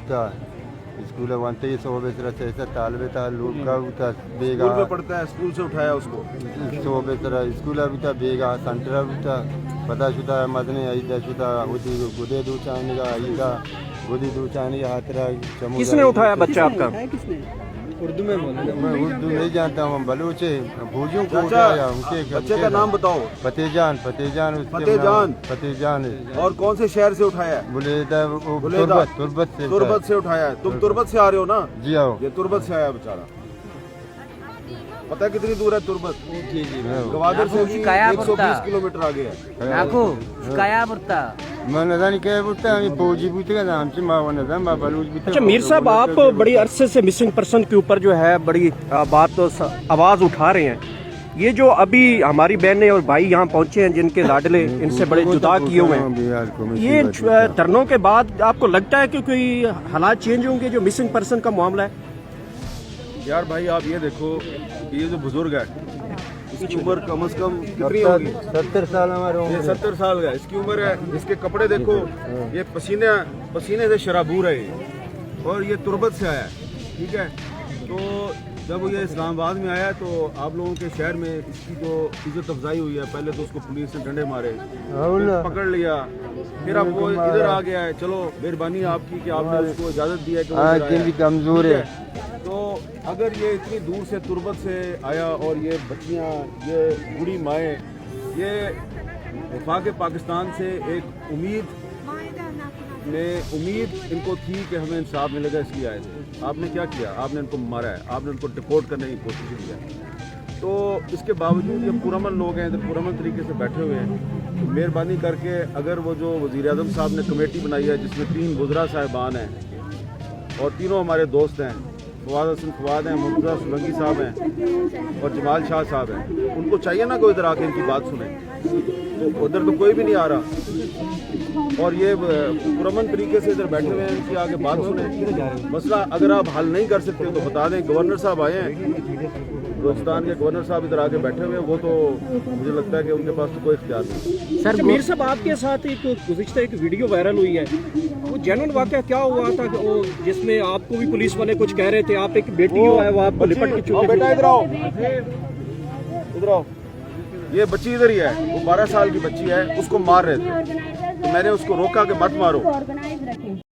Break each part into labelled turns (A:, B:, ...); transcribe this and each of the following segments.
A: buta school वंते सो बेसरा से तालबे ता लोग का उता बेगा
B: स्कूल में पढ़ता है, स्कूल से उठाया उसको।
A: सो बेसरा स्कूल उता बेगा सेंटर उता पता शुदा मदने आइदा शुदा उदी गुदे दो चाने का आइदा गुदी दो चाने हाथरा चमो।
C: किसने उठाया बच्चा आपका?
D: उर्दू में बोले।
A: मैं उर्दू नहीं जानता हूँ, बलूच भूजों को
B: चाचा,
A: उठाया उनके
B: बच्चे का नाम बताओ।
A: फतेजान
B: फतेजान। और कौन से शहर से उठाया है?
A: बुलेदा
B: बुलेदा।
A: तुरबत
B: से उठाया है। तुम तुरबत से आ रहे हो ना?
A: जी आओ।
B: ये तुरबत से आया बेचारा। पता है कितनी दूर है तुरबत?
D: जी जी
B: गवादर से भी 120 किलोमीटर आगे है।
E: नाको शिकाया बरता
A: मैं नजानी कह बोलता है फौजी बूते का नाम से माँ नजर माँ बलूच बूते।
C: अच्छा मीर साहब, आप बड़ी अरसे से मिसिंग पर्सन के ऊपर जो है बड़ी बात तो आवाज़ उठा रहे हैं। ये जो अभी हमारी बहनें और भाई यहाँ पहुँचे हैं जिनके लाडले इनसे बड़े जुदा किए हुए हैं, ये धरनों के बाद आपको लगता है कि कोई हालात चेंज होंगे जो मिसिंग पर्सन का मामला है?
B: यार भाई आप ये देखो, ये जो बुजुर्ग है इसकी उम्र कम से कम कितनी होगी?
A: 70 साल हमारे
B: ये 70 साल का इसकी उम्र है। इसके कपड़े देखो, ये पसीने से शराबूर है ये, और ये तुरबत से आया है। ठीक है, तो जब ये इस्लामाबाद में आया तो आप लोगों के शहर में इसकी जो इज्जत अफजाई हुई है, पहले तो उसको पुलिस ने डंडे मारे, फिर पकड़ लिया, फिर अब वो इधर आ गया है। चलो मेहरबानी आपकी कि आपने उसको इजाज़त दी है कि वो इधर आया।
A: भी कमजोर है।
B: तो अगर ये इतनी दूर से तुरबत से आया और ये बच्चियाँ, ये बूढ़ी माएँ, ये वफाक पाकिस्तान से एक उम्मीद इनको थी कि हमें इंसाफ मिलेगा, इसलिए आए थे। आपने क्या किया? आपने इनको मारा है, आपने इनको डिपोर्ट करने की कोशिश की है। तो इसके बावजूद ये पुरअमन लोग हैं, इधर पुरअमन तरीके से बैठे हुए हैं। तो मेहरबानी करके अगर वो जो वज़ीर-ए-आज़म साहब ने कमेटी बनाई है जिसमें 3 वज़रा साहिबान हैं और तीनों हमारे दोस्त हैं, फवाद हसन फवाद हैं, मुर्तज़ा सोलंकी साहब हैं और जमाल शाह साहब हैं, उनको चाहिए ना कोई इधर आके इनकी बात सुने। तो उधर तो कोई भी नहीं आ रहा और ये पुरअमन तरीके से इधर बैठे हुए हैं, इनकी आगे बात सुने। मसला अगर आप हल नहीं कर सकते तो बता दें। गवर्नर साहब आए हैं, बलूचिस्तान के गवर्नर साहब इधर आके बैठे हुए हैं, वो तो मुझे लगता है कि उनके पास तो कोई इख्तियार नहीं।
C: सर मीर साहब, आपके साथ एक गुज़िश्ता एक वीडियो वायरल हुई है, वो जेन्युइन वाक़या क्या हुआ था कि वो जिसमें आपको भी पुलिस वाले कुछ कह रहे थे, आप एक बेटी जो है वो आपको लिपट के चुके?
B: बेटा इधर आओ, इधर आओ। ये बच्ची इधर ही है, वो 12 साल की बच्ची है, उसको मार रहे थे तो मैंने उसको रोका कि मत मारो।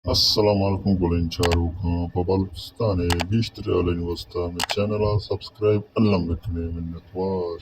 F: Assalamualaikum Golincharu Babalustane Gishtre Alin Wasta channel subscribe Allah mekne minnat wa